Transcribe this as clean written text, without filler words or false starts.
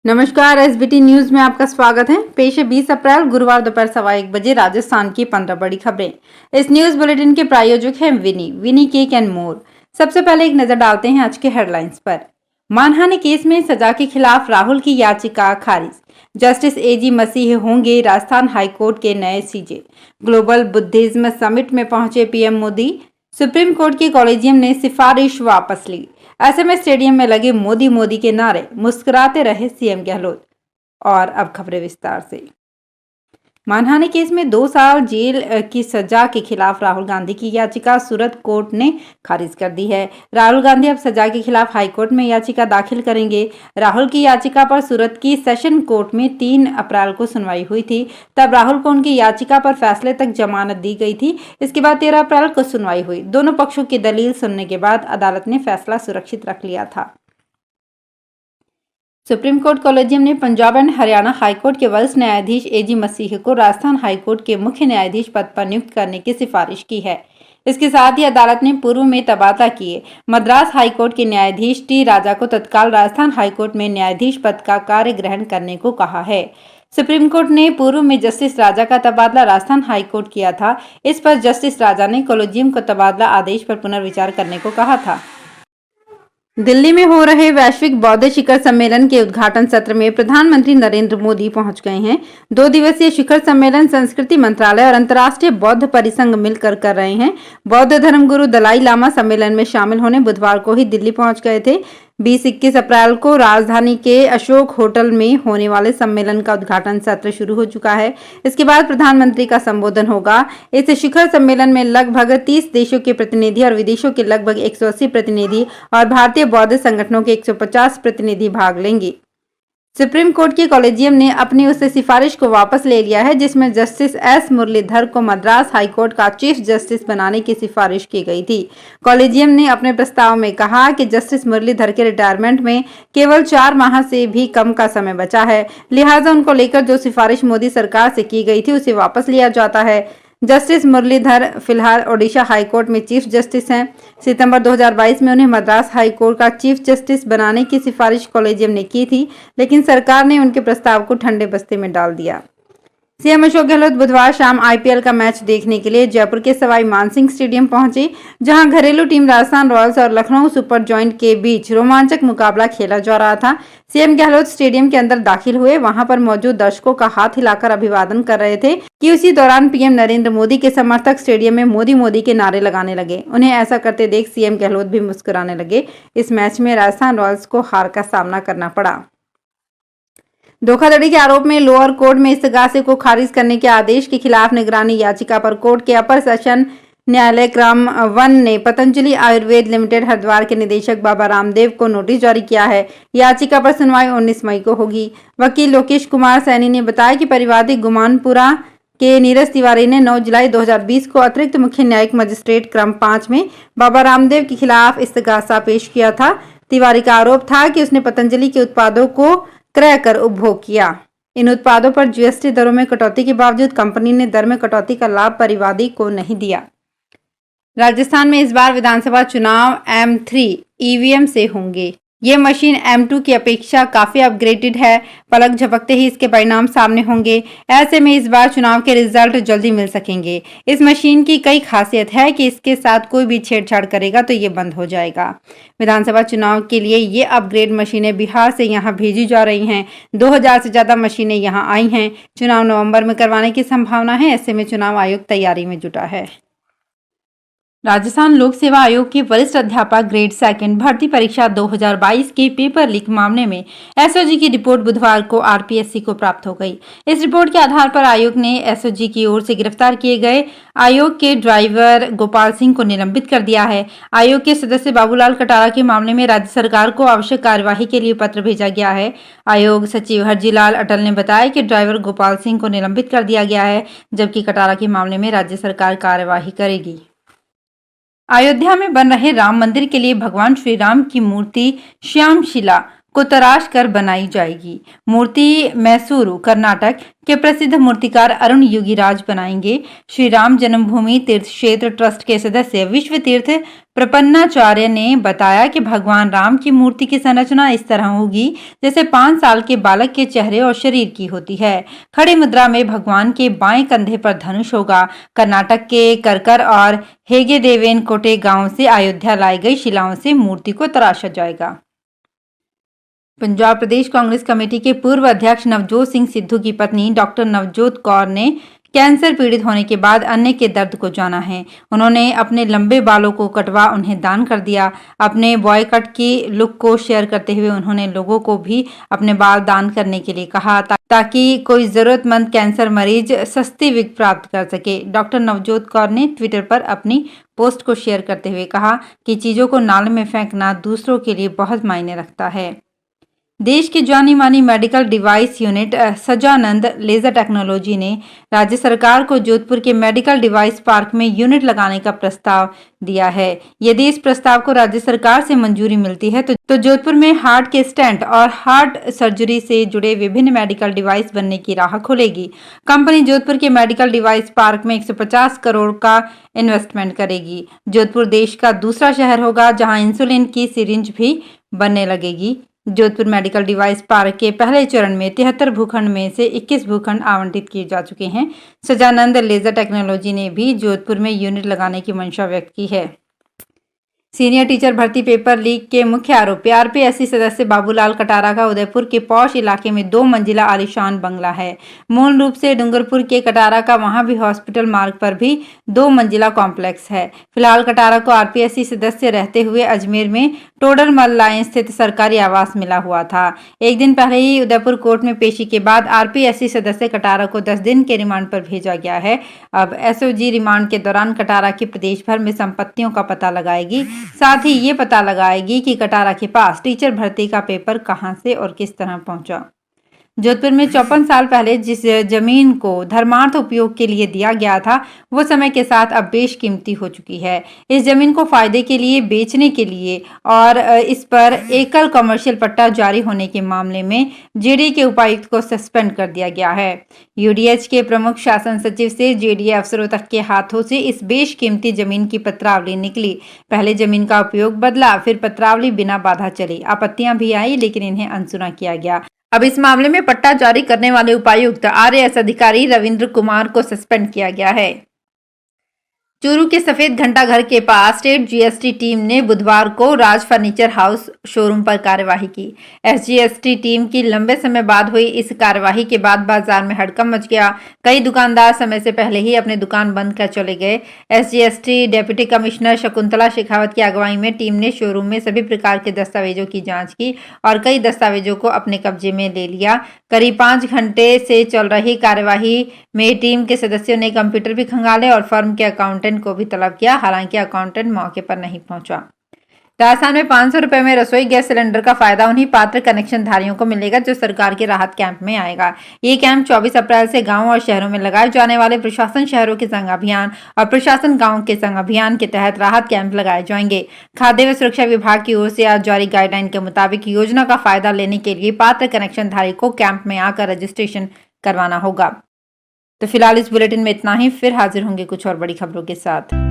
नमस्कार, SBT news में आपका स्वागत है। पेश है 20 अप्रैल गुरुवार दोपहर 1:15 बजे राजस्थान की 15 बड़ी खबरें। इस न्यूज बुलेटिन के प्रायोजक हैं विनी केक एंड मोर। सबसे पहले एक नजर डालते हैं आज के हेडलाइंस पर। मानहानि केस में सजा के खिलाफ राहुल की याचिका खारिज। जस्टिस एजी मसीह होंगे राजस्थान हाईकोर्ट के नए सीजे। ग्लोबल बुद्धिज्म समिट में पहुंचे पीएम मोदी। सुप्रीम कोर्ट के कॉलेजियम ने सिफारिश वापस ली। ऐसे में स्टेडियम में लगे मोदी मोदी के नारे, मुस्कुराते रहे सीएम गहलोत। और अब खबरें विस्तार से। मानहानि केस में 2 साल जेल की सजा के खिलाफ राहुल गांधी की याचिका सूरत कोर्ट ने खारिज कर दी है। राहुल गांधी अब सजा के खिलाफ हाईकोर्ट में याचिका दाखिल करेंगे। राहुल की याचिका पर सूरत की सेशन कोर्ट में 3 अप्रैल को सुनवाई हुई थी। तब राहुल को उनकी याचिका पर फैसले तक जमानत दी गई थी। इसके बाद 13 अप्रैल को सुनवाई हुई। दोनों पक्षों की दलील सुनने के बाद अदालत ने फैसला सुरक्षित रख लिया था। सुप्रीम कोर्ट कॉलेजियम ने पंजाब एंड हरियाणा हाईकोर्ट के वरिष्ठ न्यायाधीश एजी मसीह को राजस्थान हाईकोर्ट के मुख्य न्यायाधीश पद पर नियुक्त करने की सिफारिश की है। इसके साथ ही अदालत ने पूर्व में तबादला किए मद्रास हाईकोर्ट के न्यायाधीश टी राजा को तत्काल राजस्थान हाईकोर्ट में न्यायाधीश पद का कार्य ग्रहण करने को कहा है। सुप्रीम कोर्ट ने पूर्व में जस्टिस राजा का तबादला राजस्थान हाईकोर्ट किया था। इस पर जस्टिस राजा ने कॉलेजियम को तबादला आदेश पर पुनर्विचार करने को कहा था। दिल्ली में हो रहे वैश्विक बौद्ध शिखर सम्मेलन के उद्घाटन सत्र में प्रधानमंत्री नरेंद्र मोदी पहुंच गए हैं। 2 दिवसीय शिखर सम्मेलन संस्कृति मंत्रालय और अंतर्राष्ट्रीय बौद्ध परिसंघ मिलकर कर रहे हैं। बौद्ध धर्मगुरु दलाई लामा सम्मेलन में शामिल होने बुधवार को ही दिल्ली पहुंच गए थे। 20-21 अप्रैल को राजधानी के अशोक होटल में होने वाले सम्मेलन का उद्घाटन सत्र शुरू हो चुका है। इसके बाद प्रधानमंत्री का संबोधन होगा। इस शिखर सम्मेलन में लगभग 30 देशों के प्रतिनिधि और विदेशों के लगभग 180 प्रतिनिधि और भारतीय बौद्ध संगठनों के 150 प्रतिनिधि भाग लेंगे। सुप्रीम कोर्ट के कॉलेजियम ने अपनी उस सिफारिश को वापस ले लिया है जिसमें जस्टिस एस मुरलीधर को मद्रास हाईकोर्ट का चीफ जस्टिस बनाने की सिफारिश की गई थी। कॉलेजियम ने अपने प्रस्ताव में कहा कि जस्टिस मुरलीधर के रिटायरमेंट में केवल 4 माह से भी कम का समय बचा है, लिहाजा उनको लेकर जो सिफारिश मोदी सरकार से की गई थी उसे वापस लिया जाता है। जस्टिस मुरलीधर फिलहाल ओडिशा हाईकोर्ट में चीफ जस्टिस हैं। सितंबर 2022 में उन्हें मद्रास हाईकोर्ट का चीफ जस्टिस बनाने की सिफारिश कॉलेजियम ने की थी, लेकिन सरकार ने उनके प्रस्ताव को ठंडे बस्ते में डाल दिया। सीएम अशोक गहलोत बुधवार शाम आईपीएल का मैच देखने के लिए जयपुर के सवाई मानसिंह स्टेडियम पहुंचे, जहां घरेलू टीम राजस्थान रॉयल्स और लखनऊ सुपर जॉइंट के बीच रोमांचक मुकाबला खेला जा रहा था। सीएम गहलोत स्टेडियम के अंदर दाखिल हुए। वहां पर मौजूद दर्शकों का हाथ हिलाकर अभिवादन कर रहे थे कि उसी दौरान पीएम नरेंद्र मोदी के समर्थक स्टेडियम में मोदी मोदी के नारे लगाने लगे। उन्हें ऐसा करते देख सीएम गहलोत भी मुस्कुराने लगे। इस मैच में राजस्थान रॉयल्स को हार का सामना करना पड़ा। धोखाधड़ी के आरोप में लोअर कोर्ट में इस्तगासे को खारिज करने के आदेश के खिलाफ निगरानी याचिका पर कोर्ट के अपर सेशन न्यायालय क्रम 1 ने पतंजलि आयुर्वेद लिमिटेड हरिद्वार के निदेशक बाबा रामदेव को नोटिस जारी किया है। याचिका पर सुनवाई 19 मई को होगी। वकील लोकेश कुमार सैनी ने बताया कि परिवादी गुमानपुरा के नीरज तिवारी ने 9 जुलाई 2020 को अतिरिक्त मुख्य न्यायिक मजिस्ट्रेट क्रम 5 में बाबा रामदेव के खिलाफ इस्तगासा पेश किया था। तिवारी का आरोप था कि उसने पतंजलि के उत्पादों को क्रय कर उपभोग किया। इन उत्पादों पर जीएसटी दरों में कटौती के बावजूद कंपनी ने दर में कटौती का लाभ परिवादी को नहीं दिया। राजस्थान में इस बार विधानसभा चुनाव M3 ईवीएम से होंगे। ये मशीन M2 की अपेक्षा काफी अपग्रेडेड है। पलक झपकते ही इसके परिणाम सामने होंगे। ऐसे में इस बार चुनाव के रिजल्ट जल्दी मिल सकेंगे। इस मशीन की कई खासियत है कि इसके साथ कोई भी छेड़छाड़ करेगा तो ये बंद हो जाएगा। विधानसभा चुनाव के लिए ये अपग्रेड मशीनें बिहार से यहाँ भेजी जा रही हैं। 2000 से ज्यादा मशीनें यहाँ आई हैं। चुनाव नवंबर में करवाने की संभावना है। ऐसे में चुनाव आयोग तैयारी में जुटा है। राजस्थान लोक सेवा आयोग के वरिष्ठ अध्यापक ग्रेड 2 भर्ती परीक्षा 2022 के पेपर लीक मामले में एसओजी की रिपोर्ट बुधवार को आरपीएससी को प्राप्त हो गई। इस रिपोर्ट के आधार पर आयोग ने एसओजी की ओर से गिरफ्तार किए गए आयोग के ड्राइवर गोपाल सिंह को निलंबित कर दिया है। आयोग के सदस्य बाबूलाल कटारा के मामले में राज्य सरकार को आवश्यक कार्यवाही के लिए पत्र भेजा गया है। आयोग सचिव हरजीलाल अटल ने बताया कि ड्राइवर गोपाल सिंह को निलंबित कर दिया गया है, जबकि कटारा के मामले में राज्य सरकार कार्यवाही करेगी। अयोध्या में बन रहे राम मंदिर के लिए भगवान श्री राम की मूर्ति श्याम शिला को तराश कर बनाई जाएगी। मूर्ति मैसूरू कर्नाटक के प्रसिद्ध मूर्तिकार अरुण योगीराज बनाएंगे। श्री राम जन्मभूमि तीर्थ क्षेत्र ट्रस्ट के सदस्य विश्व तीर्थ प्रपन्नाचार्य ने बताया कि भगवान राम की मूर्ति की संरचना इस तरह होगी जैसे 5 साल के बालक के चेहरे और शरीर की होती है। खड़ी मुद्रा में भगवान के बाएं कंधे पर धनुष होगा। कर्नाटक के करकर और हेगेदेवेनकोटे गांव से अयोध्या लाई गई शिलाओं से मूर्ति को तराशा जाएगा। पंजाब प्रदेश कांग्रेस कमेटी के पूर्व अध्यक्ष नवजोत सिंह सिद्धू की पत्नी डॉक्टर नवजोत कौर ने कैंसर पीड़ित होने के बाद अन्य के दर्द को जाना है। उन्होंने अपने लंबे बालों को कटवा उन्हें दान कर दिया। अपने बॉय कट की लुक को शेयर करते हुए उन्होंने लोगों को भी अपने बाल दान करने के लिए कहा ताकि कोई जरूरतमंद कैंसर मरीज सस्ती विग प्राप्त कर सके। डॉक्टर नवजोत कौर ने ट्विटर पर अपनी पोस्ट को शेयर करते हुए कहा कि चीजों को नाले में फेंकना दूसरों के लिए बहुत मायने रखता है। देश की जानी मानी medical device unit Sajanand laser technology ने राज्य सरकार को जोधपुर के मेडिकल डिवाइस पार्क में यूनिट लगाने का प्रस्ताव दिया है। यदि इस प्रस्ताव को राज्य सरकार से मंजूरी मिलती है तो जोधपुर में हार्ट के स्टेंट और हार्ट सर्जरी से जुड़े विभिन्न मेडिकल डिवाइस बनने की राह खुलेगी। कंपनी जोधपुर के मेडिकल डिवाइस पार्क में 150 करोड़ का इन्वेस्टमेंट करेगी। जोधपुर देश का दूसरा शहर होगा जहां इंसुलिन की सिरिंज भी बनने लगेगी। जोधपुर मेडिकल डिवाइस पार्क के पहले चरण में 73 भूखंड में से 21 भूखंड आवंटित किए जा चुके हैं। सजानंद लेजर टेक्नोलॉजी ने भी जोधपुर में यूनिट लगाने की मंशा व्यक्त की है। सीनियर टीचर भर्ती पेपर लीक के मुख्य आरोपी आरपीएससी सदस्य बाबूलाल कटारा का उदयपुर के पौष इलाके में 2 मंजिला आलीशान बंगला है। मूल रूप से डूंगरपुर के कटारा का वहां भी हॉस्पिटल मार्ग पर भी 2 मंजिला कॉम्प्लेक्स है। फिलहाल कटारा को आरपीएससी सदस्य रहते हुए अजमेर में टोडरमल लाइन स्थित सरकारी आवास मिला हुआ था। एक दिन पहले ही उदयपुर कोर्ट में पेशी के बाद आरपीएससी सदस्य कटारा को 10 दिन के रिमांड पर भेजा गया है। अब एसओजी रिमांड के दौरान कटारा की प्रदेश भर में संपत्तियों का पता लगाएगी। साथ ही ये पता लगाएगी कि कटारा के पास टीचर भर्ती का पेपर कहां से और किस तरह पहुंचा। जोधपुर में 54 साल पहले जिस जमीन को धर्मार्थ उपयोग के लिए दिया गया था वो समय के साथ अब बेशकीमती हो चुकी है। इस जमीन को फायदे के लिए बेचने के लिए और इस पर एकल कमर्शियल पट्टा जारी होने के मामले में जेडीए के उपायुक्त को सस्पेंड कर दिया गया है। यूडीएच के प्रमुख शासन सचिव से जेडीए अफसरों तक के हाथों से इस बेशकीमती जमीन की पत्रावली निकली। पहले जमीन का उपयोग बदला, फिर पत्रावली बिना बाधा चली। आपत्तियां भी आई लेकिन इन्हें अनसुना किया गया। अब इस मामले में पट्टा जारी करने वाले उपायुक्त आरएएस अधिकारी रविंद्र कुमार को सस्पेंड किया गया है। चूरू के सफेद घंटा घर के पास स्टेट जीएसटी टीम ने बुधवार को राज फर्नीचर हाउस शोरूम पर कार्यवाही की। एसजीएसटी टीम की लंबे समय बाद हुई इस कार्यवाही के बाद बाजार में हड़कंप मच गया। कई दुकानदार समय से पहले ही अपने दुकान बंद कर चले गए। SGST deputy commissioner Shakuntala Shekhawat की अगुवाई में टीम ने शोरूम में सभी प्रकार के दस्तावेजों की जाँच की और कई दस्तावेजों को अपने कब्जे में ले लिया। करीब 5 घंटे से चल रही कार्यवाही में टीम के सदस्यों ने कंप्यूटर भी खंगाले और फर्म के अकाउंटेंट को भी तलब किया। हालांकि अकाउंटेंट मौके पर नहीं पहुंचा। राजस्थान में 500 रुपए में रसोई गैस सिलेंडर का फायदा उन्हीं पात्र कनेक्शन धारियों को मिलेगा जो सरकार के राहत कैंप में आएगा। ये कैंप 24 अप्रैल से गांव और शहरों में लगाए जाने वाले प्रशासन शहरों के संग अभियान और प्रशासन गांव के संग अभियान के तहत राहत कैंप लगाए जाएंगे। खाद्य व सुरक्षा विभाग की ओर से आज जारी गाइडलाइन के मुताबिक योजना का फायदा लेने के लिए पात्र कनेक्शन धारी को कैंप में आकर रजिस्ट्रेशन करवाना होगा। तो फिलहाल इस बुलेटिन में इतना ही। फिर हाजिर होंगे कुछ और बड़ी खबरों के साथ।